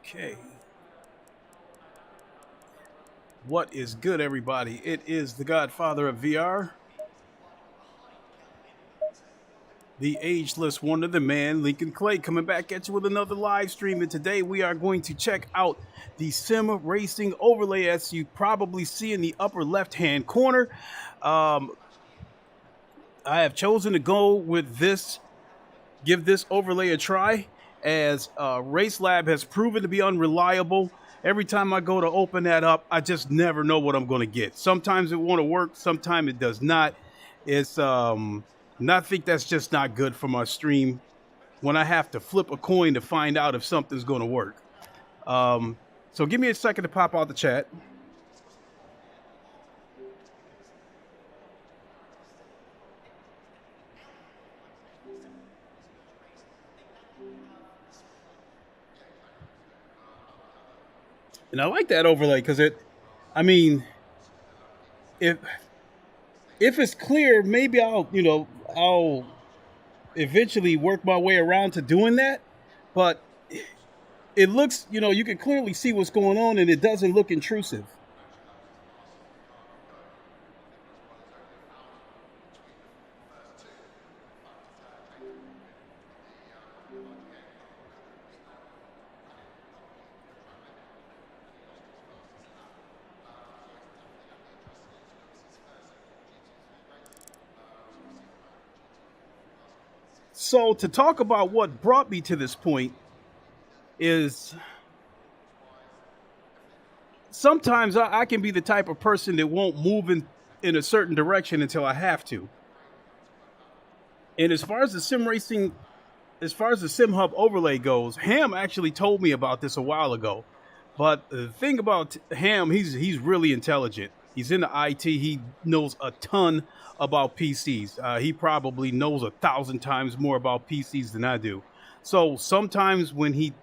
Okay. What is good, everybody? It is the Godfather of VR, the ageless wonder, the man, Lincoln Clay, coming back at you with another live stream. And today we are going to check out the sim racing overlay, as you probably see in the upper left-hand corner. I have chosen to go with this give this overlay a try, as Racelab has proven to be unreliable. Every time I go to open that up, I just never know what I'm going to get. Sometimes it won't work, sometimes it does not. It's and I think that's just not good for my stream when I have to flip a coin to find out if something's going to work. So give me a second to pop out the chat. And I like that overlay because I mean, if it's clear, maybe I'll eventually work my way around to doing that. But it looks, you can clearly see what's going on, and it doesn't look intrusive. So to talk about what brought me to this point is sometimes I can be the type of person that won't move in a certain direction until I have to. And as far as the Simhub overlay goes, Ham actually told me about this a while ago. But the thing about Ham, he's really intelligent. He's into IT. He knows a ton about PCs. He probably knows 1,000 times more about PCs than I do. So sometimes when he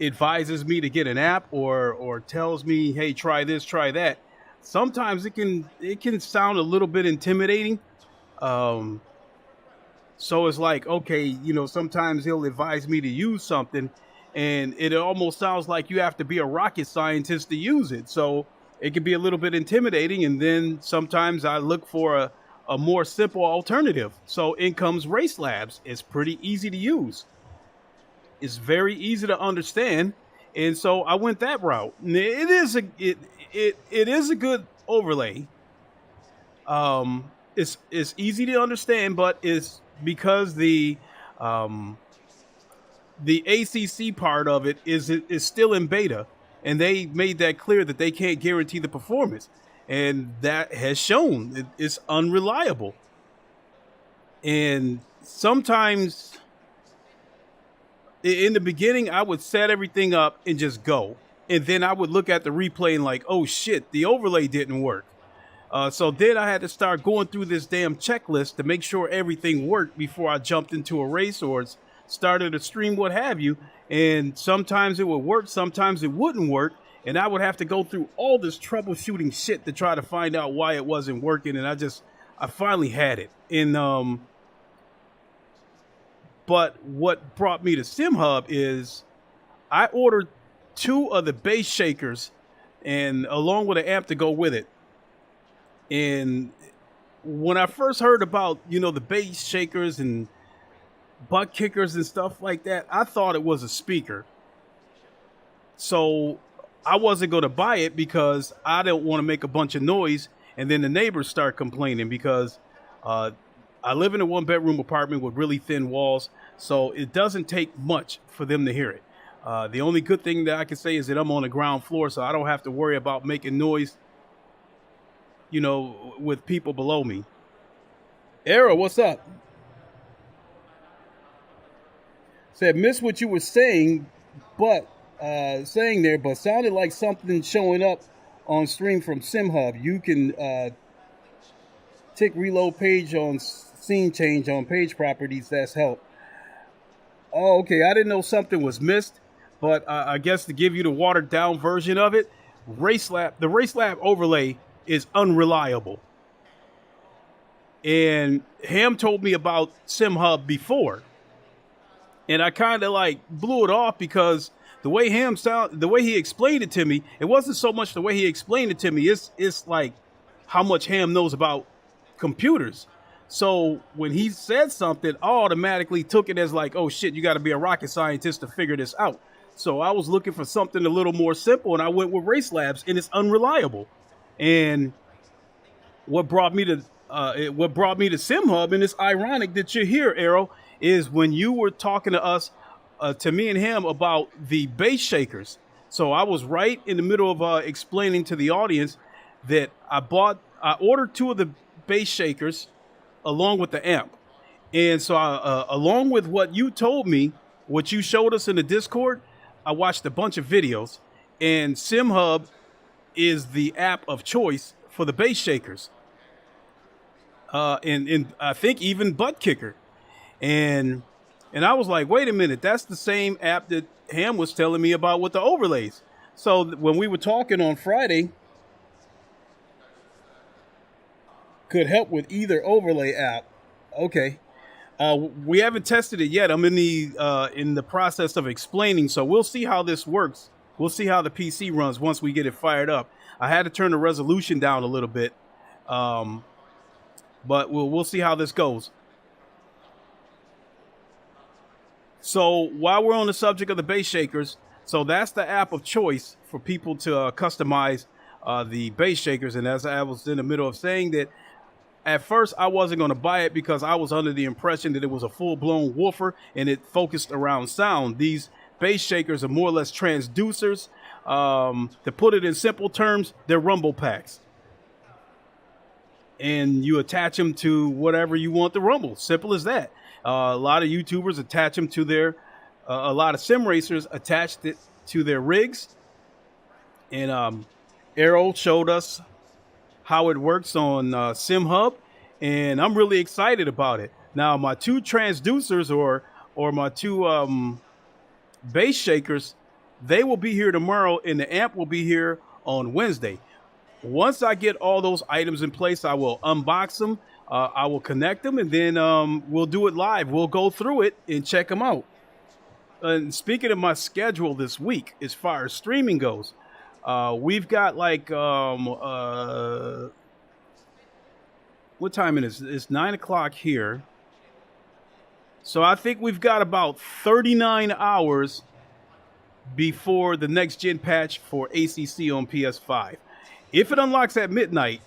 advises me to get an app or tells me, hey, try this, try that, sometimes it can sound a little bit intimidating. So it's like, okay, sometimes he'll advise me to use something, and it almost sounds like you have to be a rocket scientist to use it. So it can be a little bit intimidating, and then sometimes I look for a more simple alternative. So in comes Racelabs. It's pretty easy to use. It's very easy to understand, and so I went that route. It is a good overlay. It's easy to understand, but it's because the ACC part of it is still in beta, and they made that clear that they can't guarantee the performance, and that has shown it's unreliable. And sometimes in the beginning, I would set everything up and just go, and then I would look at the replay and like, oh shit, the overlay didn't work. So then I had to start going through this damn checklist to make sure everything worked before I jumped into a race or started a stream, what have you. And sometimes it would work, sometimes it wouldn't work. And I would have to go through all this troubleshooting shit to try to find out why it wasn't working. And I finally had it. And, but what brought me to Simhub is I ordered 2 of the base shakers and along with an amp to go with it. And when I first heard about, the bass shakers and butt kickers and stuff like that, I thought it was a speaker. So I wasn't going to buy it because I don't want to make a bunch of noise and then the neighbors start complaining, because I live in a 1-bedroom apartment with really thin walls, so it doesn't take much for them to hear it. The only good thing that I can say is that I'm on the ground floor, so I don't have to worry about making noise with people below me. Arrow, what's up? Said, miss what you were saying, but sounded like something showing up on stream from Simhub. You can tick reload page on scene change on page properties. That's help. Oh, okay. I didn't know something was missed, but I guess to give you the watered down version of it, the Racelab overlay is unreliable. And Ham told me about Simhub before, and I kind of like blew it off because the way he explained it to me, it wasn't so much the way he explained it to me. It's like how much Ham knows about computers. So when he said something, I automatically took it as like, oh shit, you got to be a rocket scientist to figure this out. So I was looking for something a little more simple, and I went with Racelabs, and it's unreliable. And what brought me to Simhub, and it's ironic that you're here, Arrow, is when you were talking to us, to me and him, about the bass shakers. So I was right in the middle of explaining to the audience that I ordered 2 of the bass shakers along with the amp. And so along with what you told me, what you showed us in the Discord, I watched a bunch of videos, and Simhub is the app of choice for the bass shakers. And I think even Butt Kicker. And I was like, wait a minute, that's the same app that Ham was telling me about with the overlays. So when we were talking on Friday, could help with either overlay app. Okay. We haven't tested it yet. I'm in the process of explaining, so we'll see how this works. We'll see how the PC runs once we get it fired up. I had to turn the resolution down a little bit, but we'll see how this goes. So while we're on the subject of the bass shakers, so that's the app of choice for people to customize the bass shakers. And as I was in the middle of saying that, at first I wasn't going to buy it because I was under the impression that it was a full-blown woofer and it focused around sound. These bass shakers are more or less transducers. To put it in simple terms, they're rumble packs. And you attach them to whatever you want to rumble. Simple as that. A lot of YouTubers attach them to their, a lot of sim racers attached it to their rigs. And Errol showed us how it works on Simhub, and I'm really excited about it. Now, my 2 transducers or my 2 bass shakers, they will be here tomorrow, and the amp will be here on Wednesday. Once I get all those items in place, I will unbox them. I will connect them, and then we'll do it live. We'll go through it and check them out. And speaking of my schedule this week, as far as streaming goes, we've got like, what time it is? It's 9 o'clock here. So I think we've got about 39 hours before the next gen patch for ACC on PS5. If it unlocks at midnight,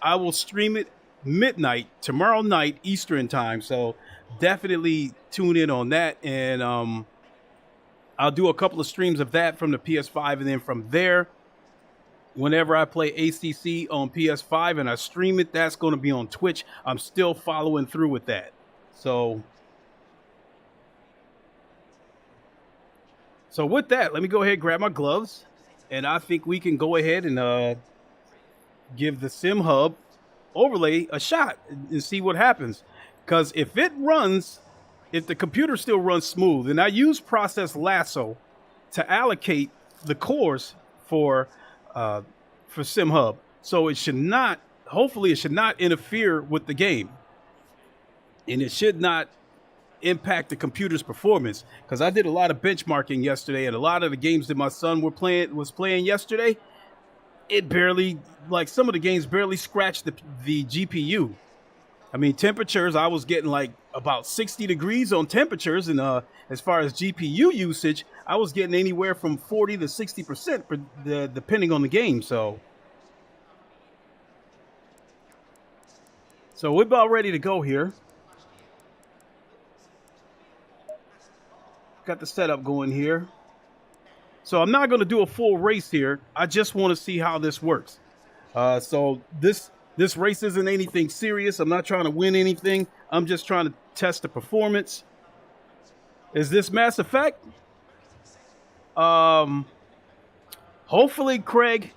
I will stream it midnight tomorrow night Eastern time. So definitely tune in on that, and I'll do a couple of streams of that from the PS5, and then from there, whenever I play ACC on PS5 and I stream it, that's going to be on Twitch. I'm still following through with that. So with that, let me go ahead and grab my gloves, and I think we can go ahead and give the Simhub overlay a shot and see what happens. Because if it runs, if the computer still runs smooth, and I use Process Lasso to allocate the cores for Simhub, so it should not, hopefully it should not interfere with the game, and it should not impact the computer's performance. Because I did a lot of benchmarking yesterday, and a lot of the games that my son was playing yesterday, it barely, like some of the games barely scratched the GPU. I mean, temperatures, I was getting like about 60 degrees on temperatures, and as far as GPU usage, I was getting anywhere from 40 to 60% depending on the game. So we're about ready to go here. Got the setup going here. So I'm not going to do a full race here. I just want to see how this works. So this race isn't anything serious. I'm not trying to win anything. I'm just trying to test the performance. Is this Mass Effect? Hopefully, Craig,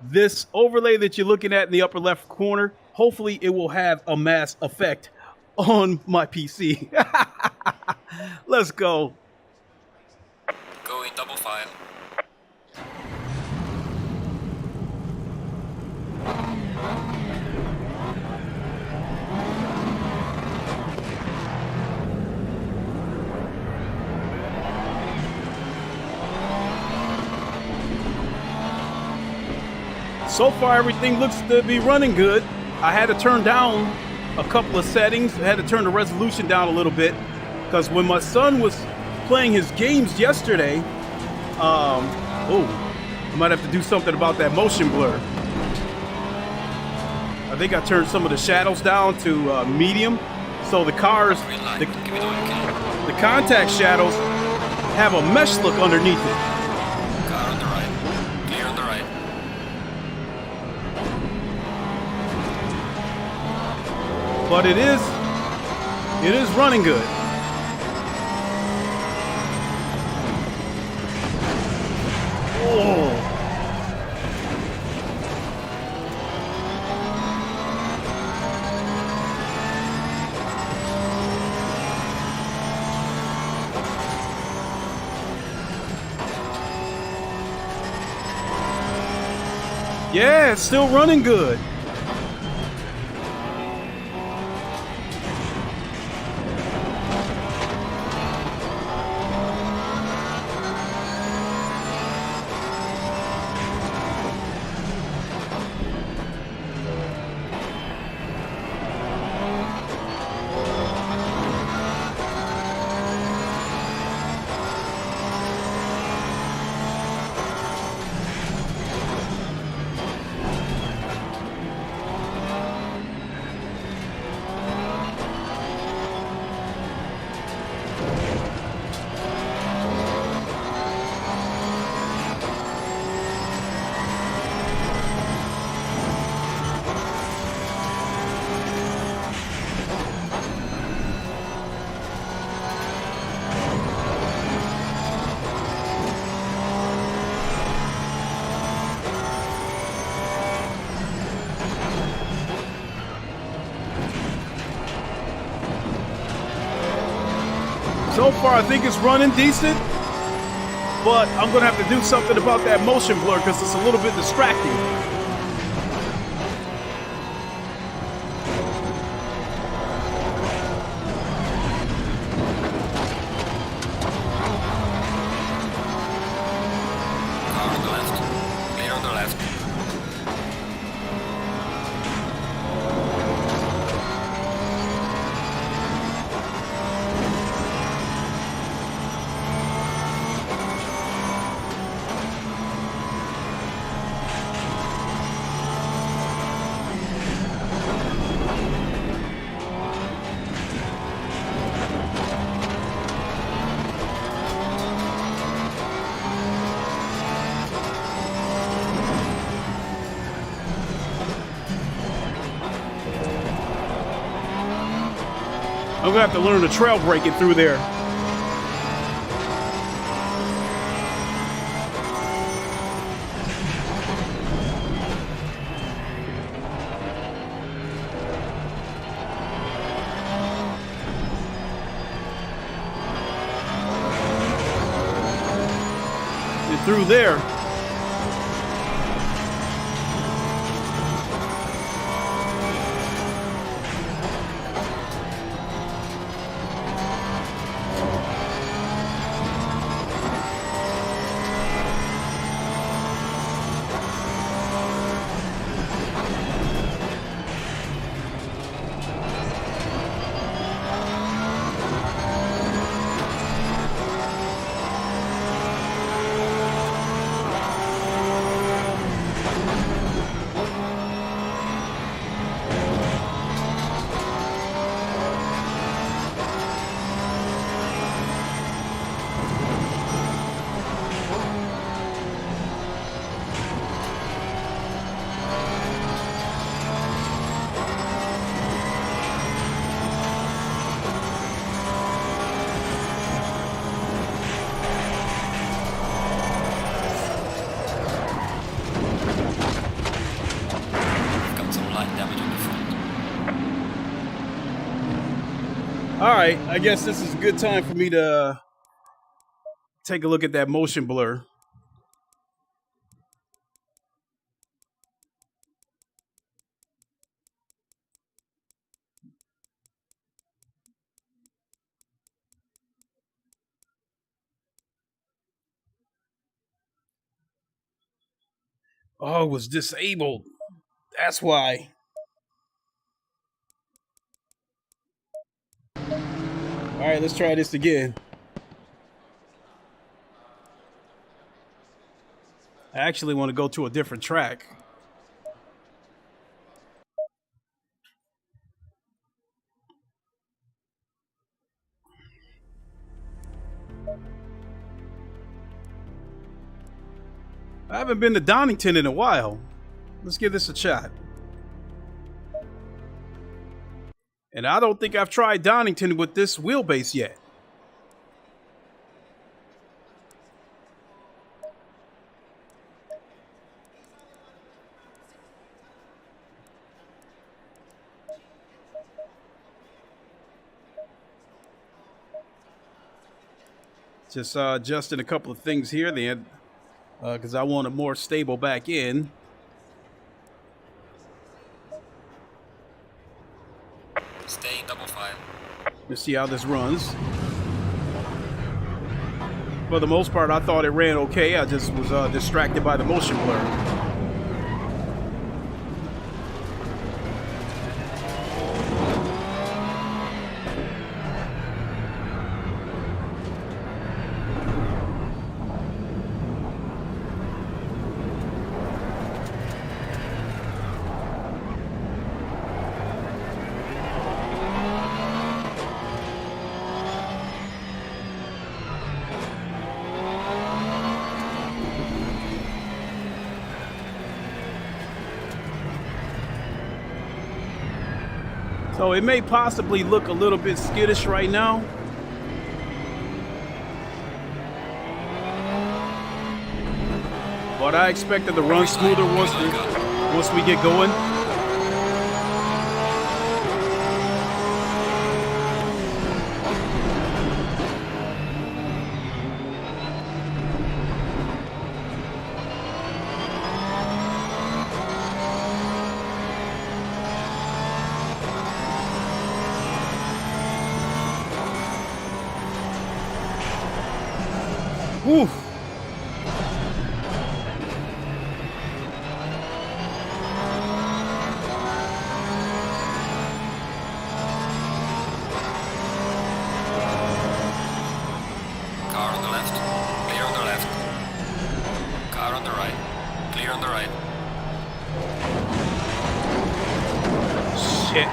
this overlay that you're looking at in the upper left corner, hopefully it will have a Mass Effect on my PC. Let's go. Going double file. So far, everything looks to be running good. I had to turn down a couple of settings. I had to turn the resolution down a little bit because when my son was playing his games yesterday, I might have to do something about that motion blur. I think I turned some of the shadows down to medium So the cars, Green light. Give me the way. the contact shadows have a mesh look underneath it. Car on the right. Clear on the right. But it is running good. Oh. Yeah, it's still running good. So far, I think it's running decent, but I'm gonna have to do something about that motion blur because it's a little bit distracting. Car on the left. Clear on the left. I'm gonna have to learn to trail brake it through there. And through there. All right, I guess this is a good time for me to take a look at that motion blur. Oh, it was disabled. That's why. All right, let's try this again. I actually want to go to a different track. I haven't been to Donington in a while. Let's give this a shot. And I don't think I've tried Donington with this wheelbase yet. Just adjusting a couple of things here then, because I want a more stable back end. Stay in double file. Let's see how this runs. For the most part, I thought it ran okay. I just was distracted by the motion blur. So it may possibly look a little bit skittish right now. But I expect it to run smoother once we get going. Whew. Car on the left. Clear on the left. Car on the right. Clear on the right. Shit.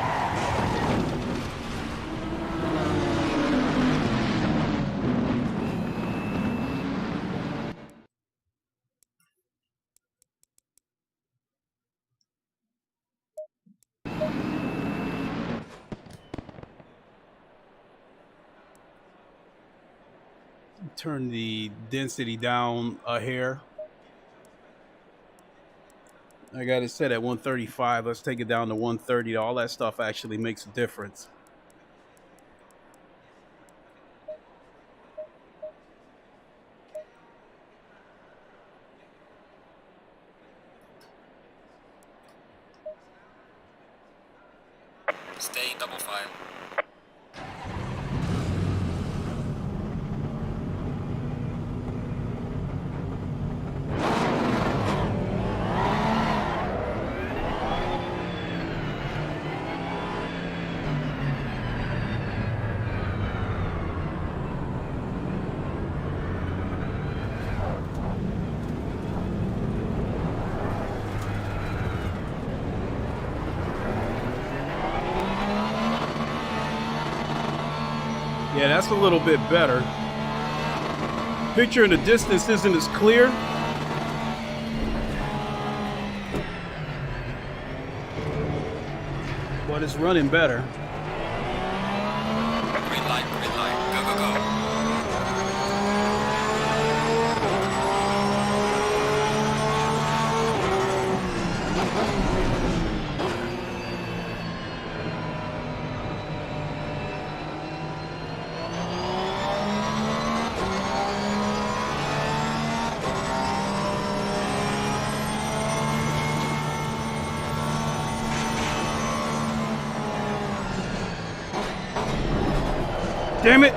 Turn the density down a hair. I got it set at 135. Let's take it down to 130. All that stuff actually makes a difference. Stay in double file. Yeah, that's a little bit better. Picture in the distance isn't as clear. But it's running better. Green light, green light. Go, go, go. Damn it!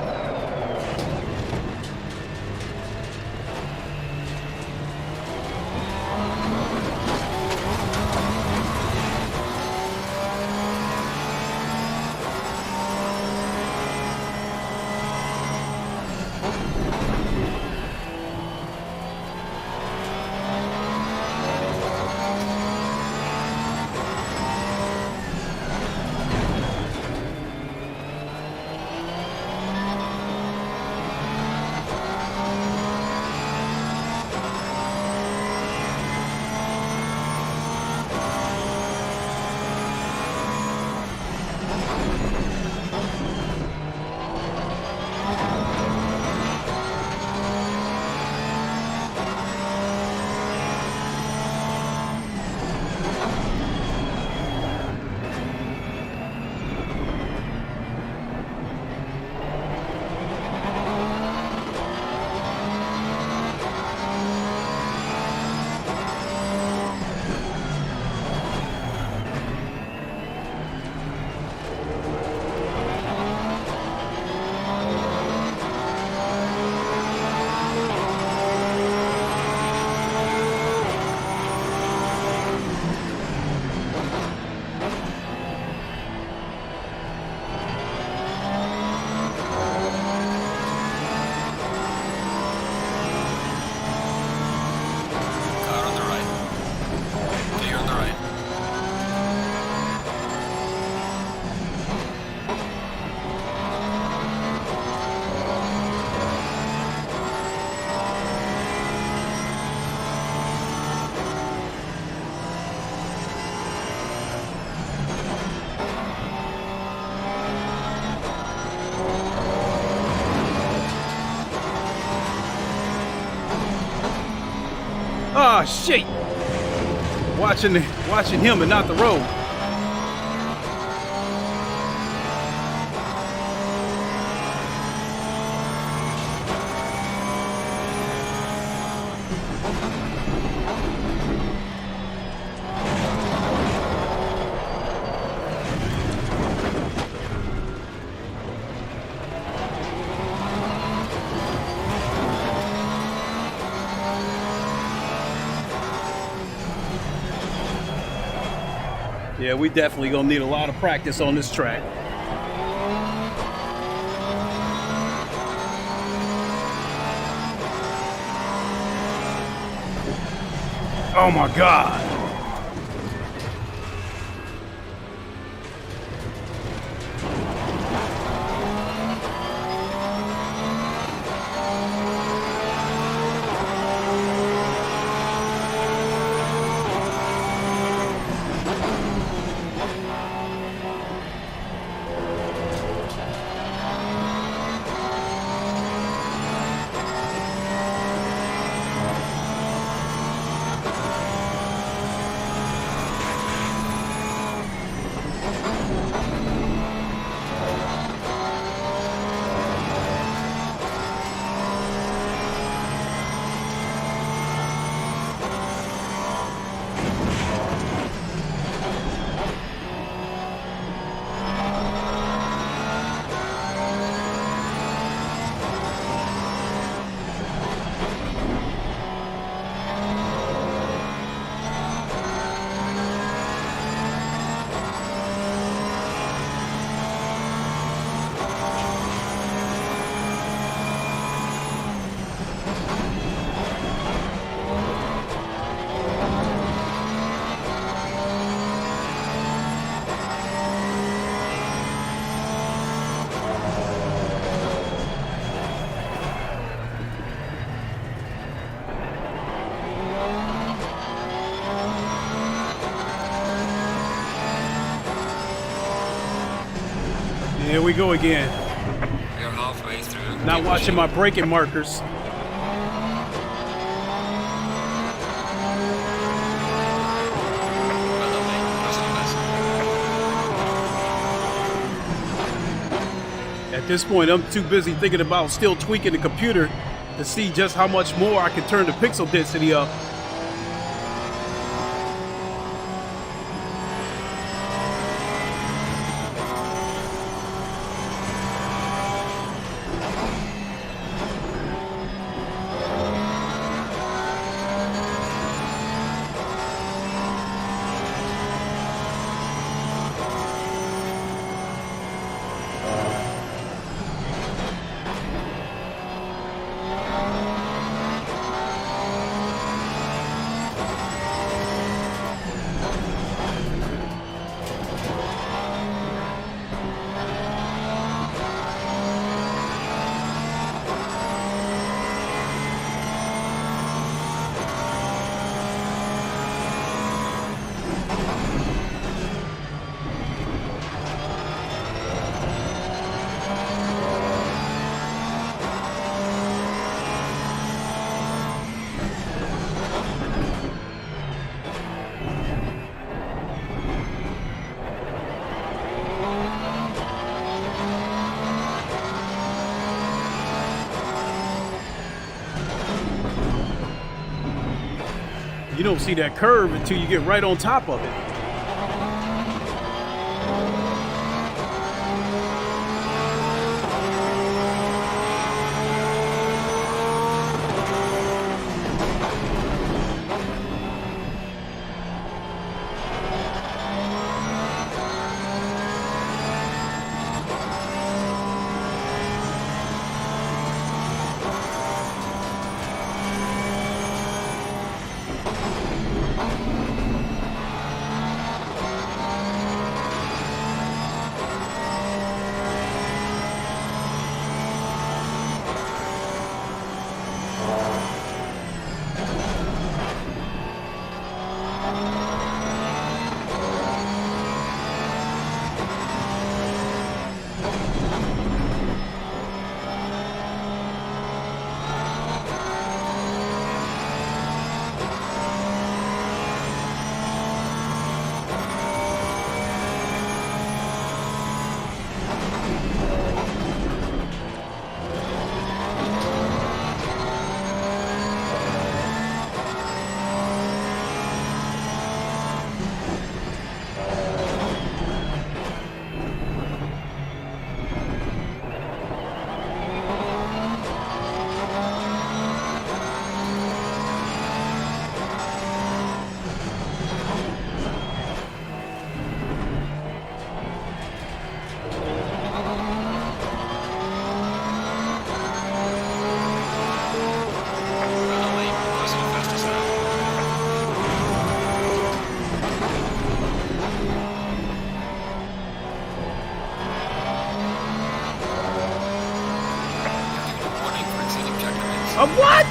Oh shit! Watching him and not the road. Yeah, we definitely gonna need a lot of practice on this track. Oh my God. Here we go again. We're halfway through. Not watching my braking markers. At this point, I'm too busy thinking about still tweaking the computer to see just how much more I can turn the pixel density up. You don't see that curve until you get right on top of it. What?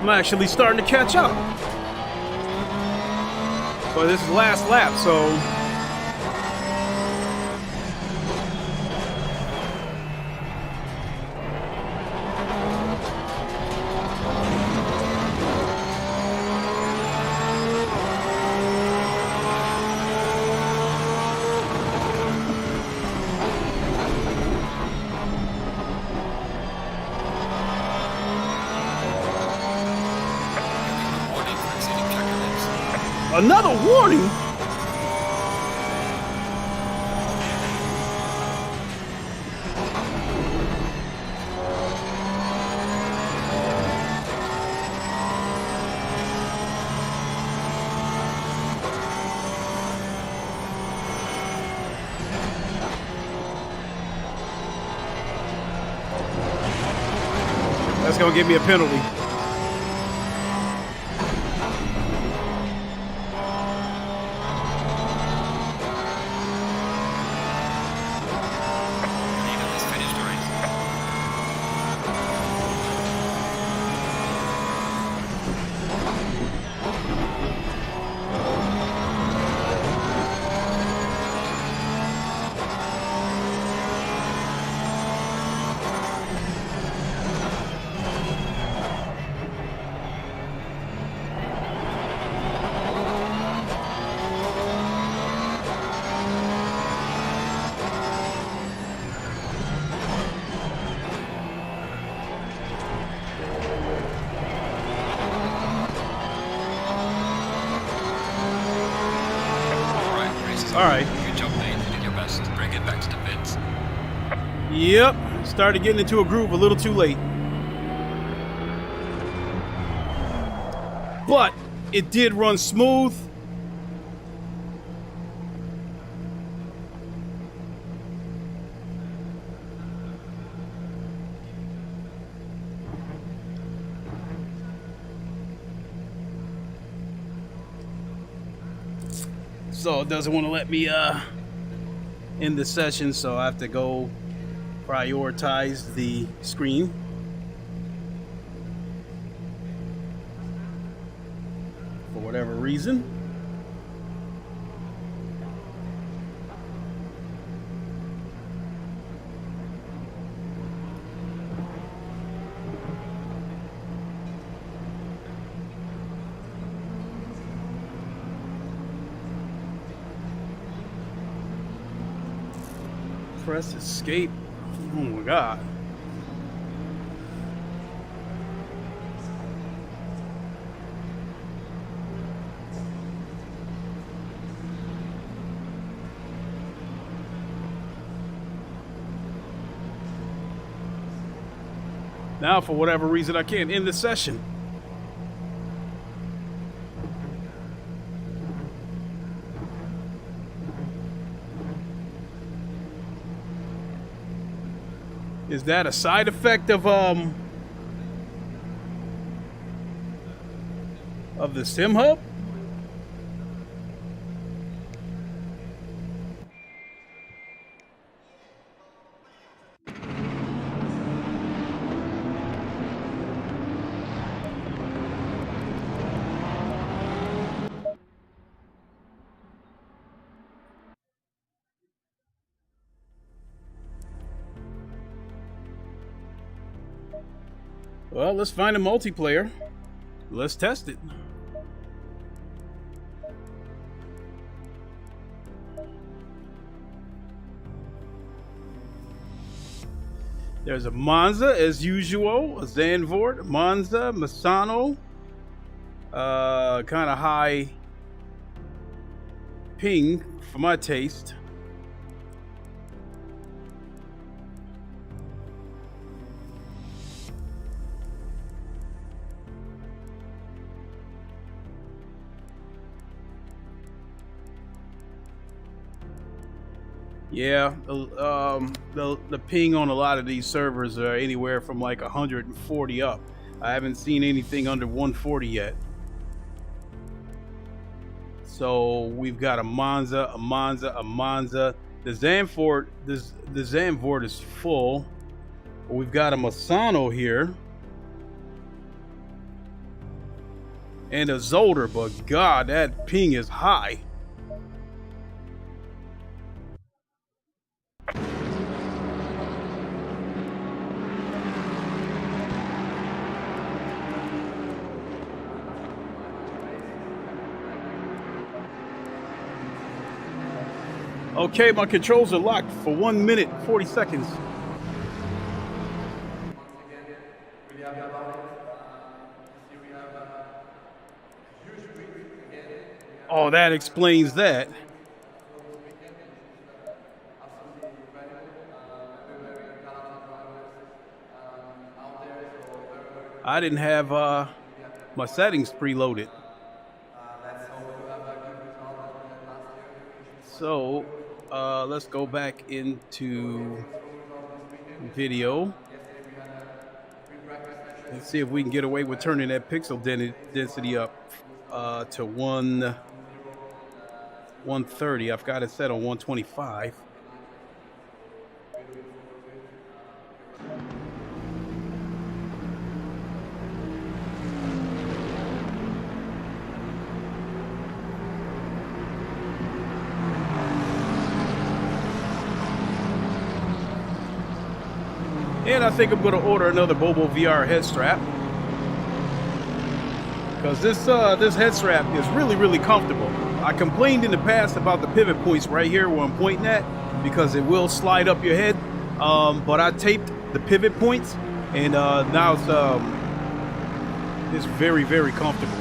I'm actually starting to catch up. But this is last lap, so another warning? That's gonna give me a penalty. All right. Good job, mate. You did your best. Bring it back to the pits. Yep. Started getting into a groove a little too late. But it did run smooth. So it doesn't want to let me end the session, so I have to go prioritize the screen. For whatever reason. Press escape. Oh my God. Now, for whatever reason, I can't end the session. Is that a side effect of the Simhub? Well, let's find a multiplayer. Let's test it. There's a Monza as usual, a Zandvoort, Monza, Misano, kind of high ping for my taste. Yeah, the ping on a lot of these servers are anywhere from like 140 up. I haven't seen anything under 140 yet. So we've got a Monza, a Monza, a Monza. The Zandvoort, the Zandvoort is full. We've got a Misano here. And a Zolder, but God, that ping is high. Okay, my controls are locked for 1 minute, 40 seconds. Oh, that explains that. I didn't have my settings preloaded. So let's go back into video. Let's see if we can get away with turning that pixel density up to 130. I've got it set on 125. And I think I'm going to order another Bobo VR head strap, because this head strap is really comfortable. I complained in the past about the pivot points right here where I'm pointing at, because it will slide up your head. But I taped the pivot points, and now it's very comfortable.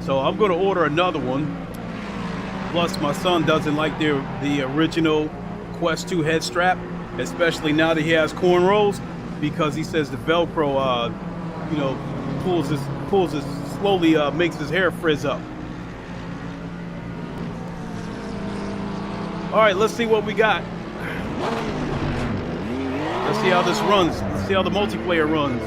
So I'm going to order another one. Plus, my son doesn't like the original Quest 2 head strap, especially now that he has cornrows, because he says the Velcro, pulls his slowly, makes his hair frizz up. All right, let's see what we got. Let's see how this runs. Let's see how the multiplayer runs.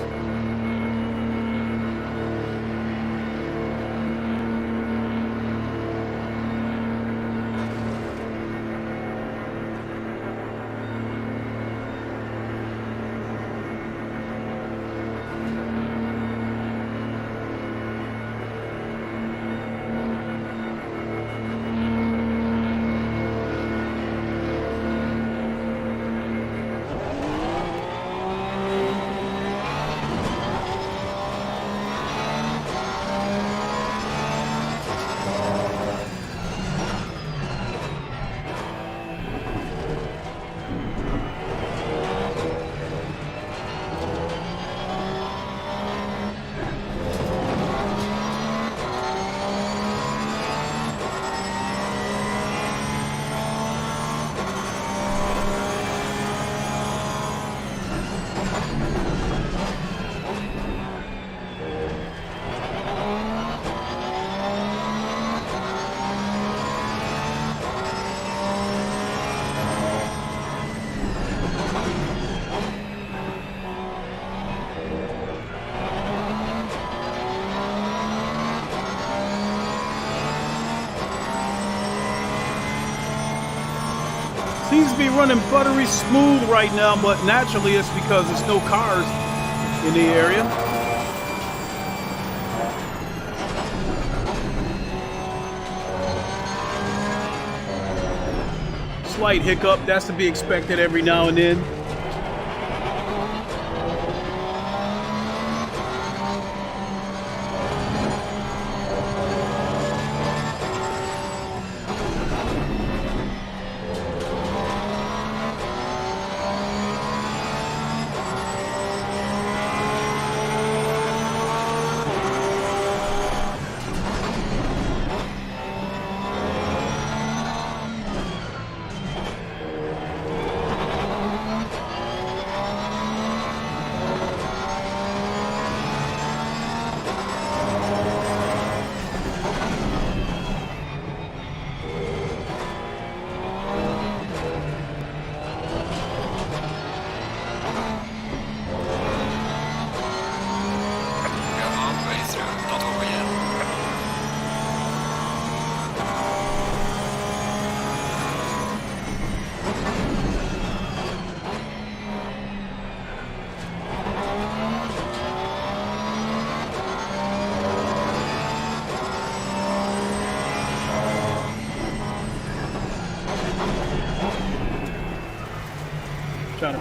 Seems to be running buttery smooth right now, but naturally it's because there's no cars in the area. Slight hiccup, that's to be expected every now and then.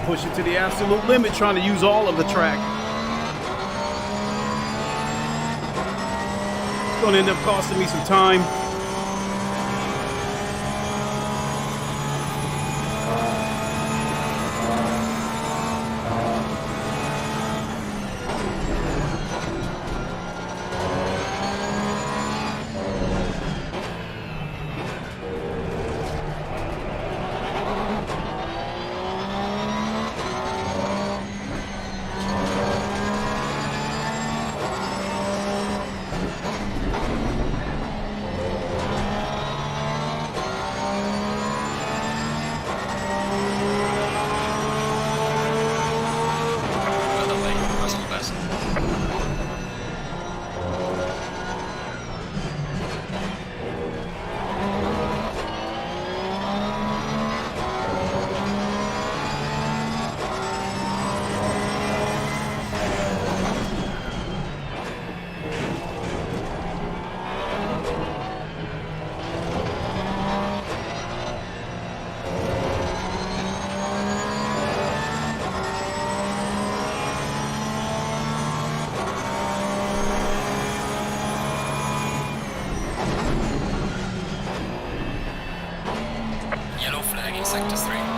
push it to the absolute limit, trying to use all of the track. It's going to end up costing me some time. Sector 3.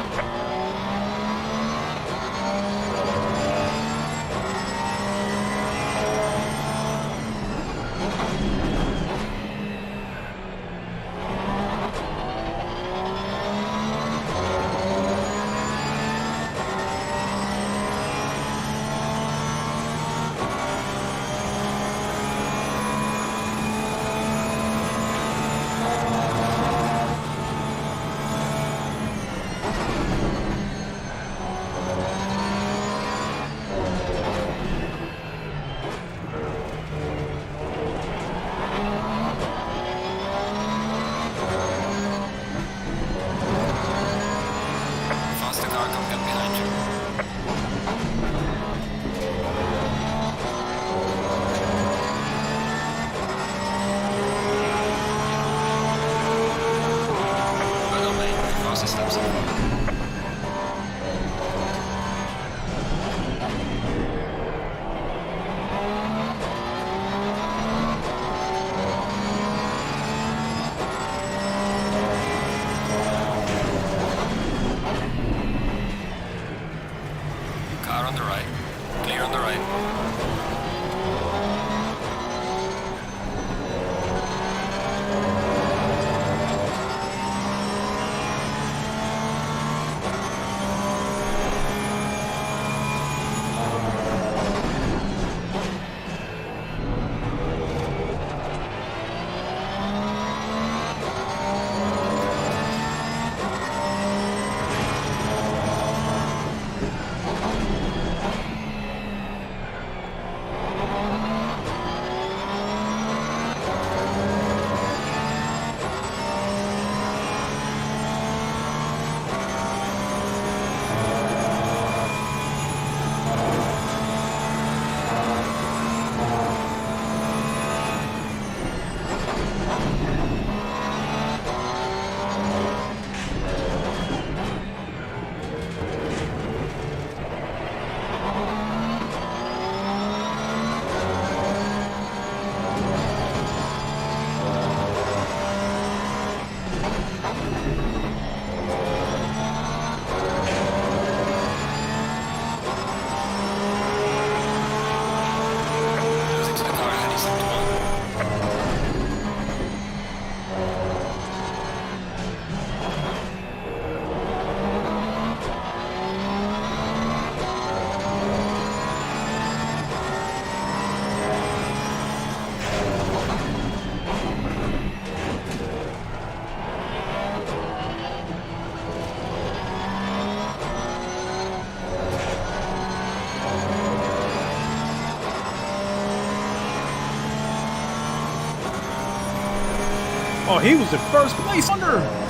Oh, he was in first place under.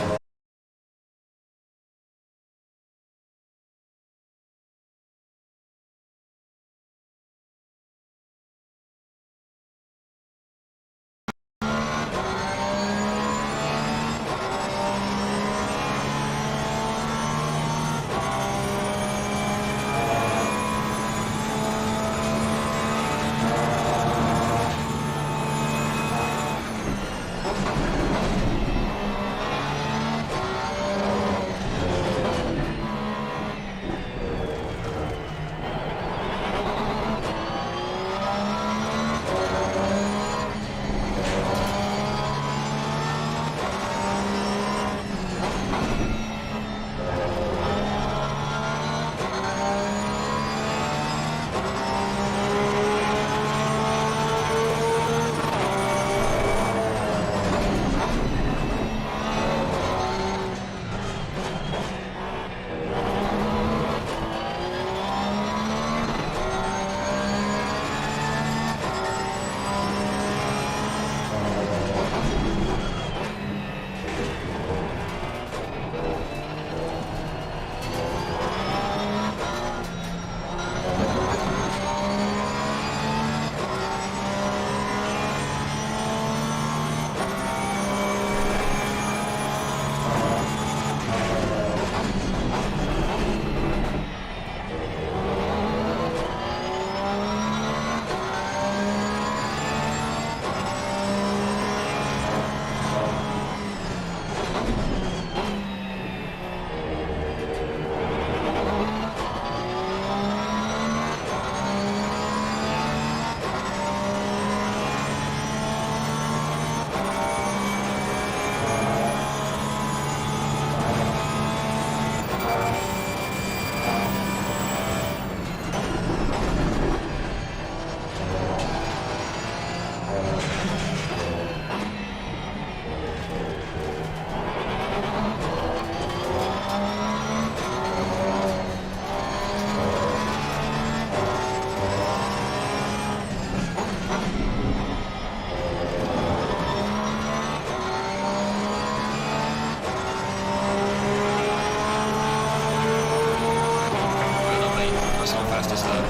lap.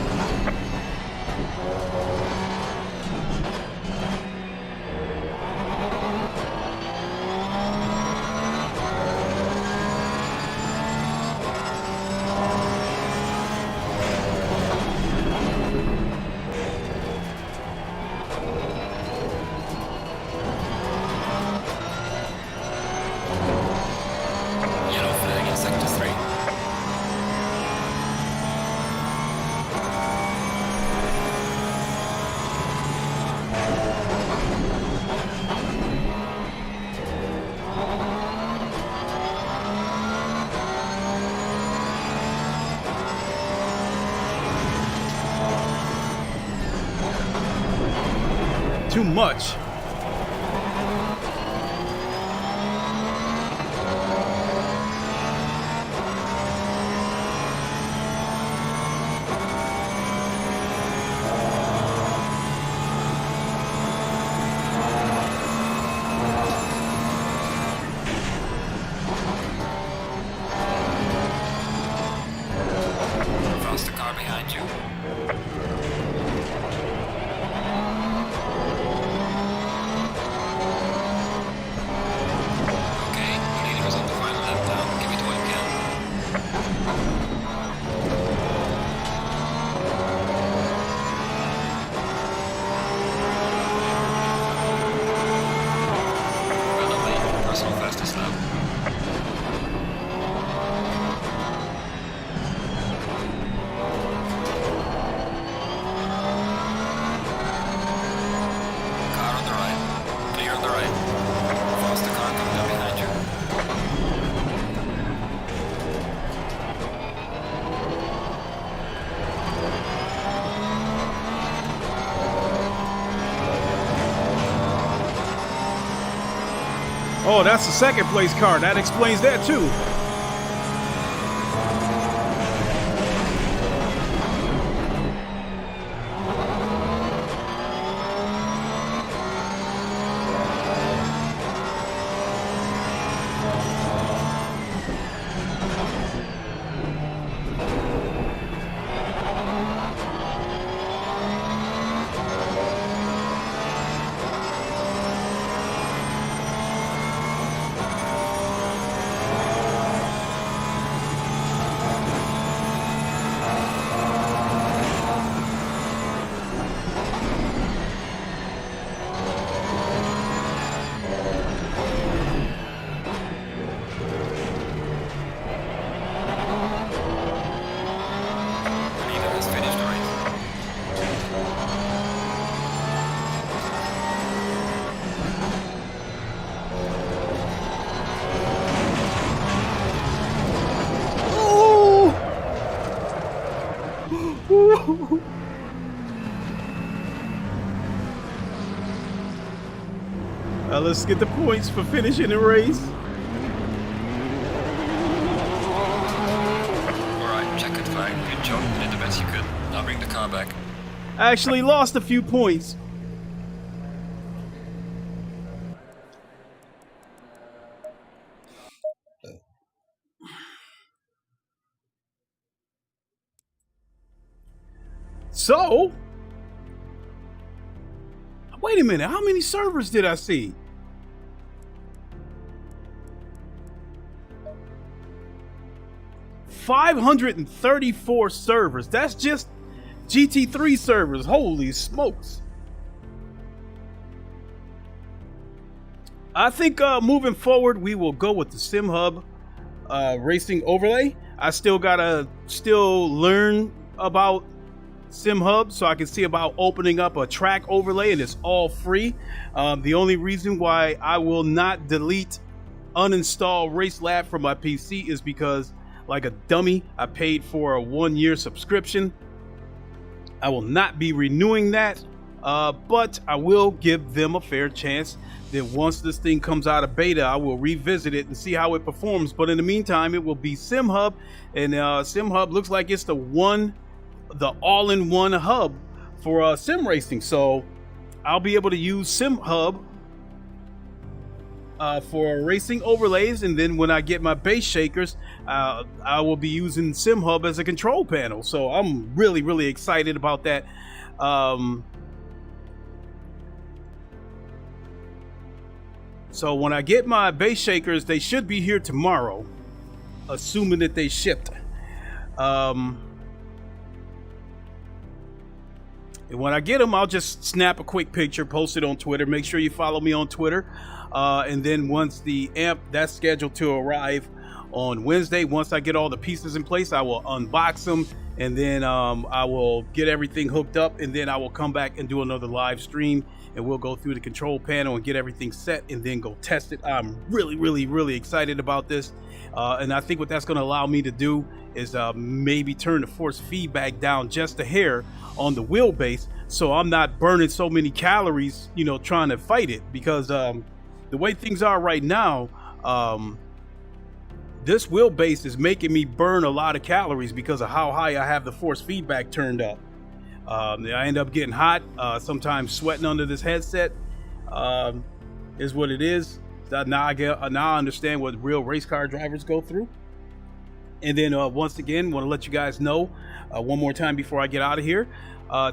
Yellow flag in sector 3. Too much. Faster car behind you. Okay, leader is on the final lap now. Give it all you can. Well done, mate. Personal fastest lap. Car on the right. Clear on the right. Faster car coming up behind you. Oh, that's the second place car. That explains that too. Leader has finished the race. Ooh. Let's get the points for finishing the race. Alright, checkered flag. Good job. You did the best you could. Now bring the car back. I actually lost a few points. So, wait a minute. How many servers did I see? $534 servers. That's just GT3 servers. Holy smokes. I think moving forward, we will go with the Simhub racing overlay. I still gotta learn about Simhub so I can see about opening up a track overlay, and it's all free. The only reason why I will not uninstall Racelab from my PC is because, like a dummy, I paid for a 1-year subscription. I will not be renewing that, but I will give them a fair chance that once this thing comes out of beta, I will revisit it and see how it performs. But in the meantime, it will be Simhub, and Simhub looks like it's the all-in-one hub for sim racing. So I'll be able to use Simhub for racing overlays, and then when I get my base shakers, I will be using Simhub as a control panel. So I'm really excited about that. So when I get my base shakers, they should be here tomorrow, assuming that they shipped. And when I get them, I'll just snap a quick picture, post it on Twitter. Make sure you follow me on Twitter. And then once the amp, that's scheduled to arrive on Wednesday. Once I get all the pieces in place, I will unbox them, and then I will get everything hooked up, and then I will come back and do another live stream, and we'll go through the control panel and get everything set and then go test it. I'm really excited about this. And I think what that's going to allow me to do is maybe turn the force feedback down just a hair on the wheelbase, so I'm not burning so many calories, you know, trying to fight it. Because the way things are right now, this wheelbase is making me burn a lot of calories because of how high I have the force feedback turned up. I end up getting hot, sometimes sweating under this headset. Is what it is. Now I understand what real race car drivers go through. And then once again, want to let you guys know one more time before I get out of here.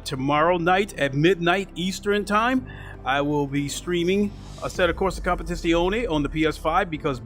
Tomorrow night at midnight Eastern time, I will be streaming Assetto Corsa Competizione on the PS5, because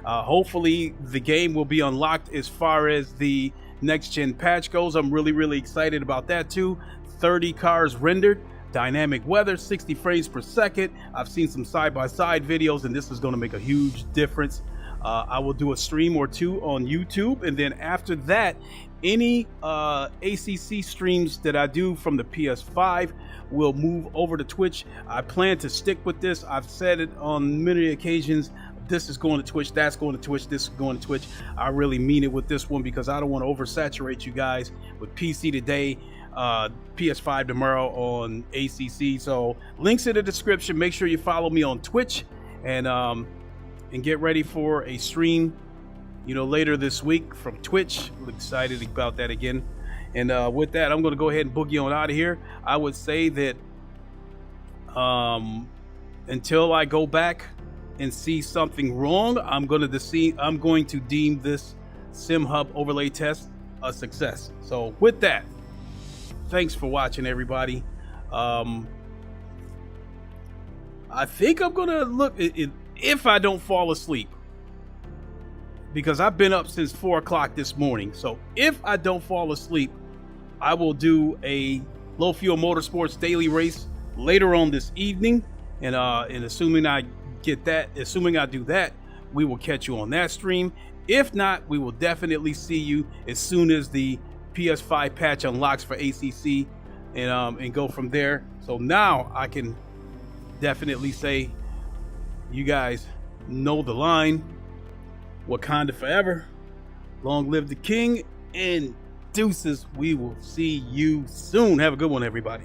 hopefully the game will be unlocked as far as the next gen patch goes. I'm really excited about that too. 30 cars rendered, dynamic weather, 60 frames per second. I've seen some side-by-side videos, and this is going to make a huge difference. I will do a stream or two on YouTube, and then after that, any ACC streams that I do from the PS5 will move over to Twitch. I plan to stick with this. I've said it on many occasions. This is going to Twitch, that's going to Twitch, this is going to Twitch. I really mean it with this one, because I don't want to oversaturate you guys with PC today, PS5 tomorrow on ACC. So links in the description. Make sure you follow me on Twitch, and get ready for a stream, you know, later this week from Twitch. I'm excited about that again. And with that, I'm going to go ahead and boogie on out of here. I would say that until I go back and see something wrong, I'm going to deem this Simhub overlay test a success. So with that, thanks for watching, everybody. I think I'm going to look if I don't fall asleep, because I've been up since 4 o'clock this morning. So if I don't fall asleep, I will do a low fuel motorsports daily race later on this evening. And assuming I do that, we will catch you on that stream. If not, we will definitely see you as soon as the PS5 patch unlocks for ACC, and go from there. So now I can definitely say, you guys know the line. Wakanda forever. Long live the king, and deuces. We will see you soon. Have a good one, everybody.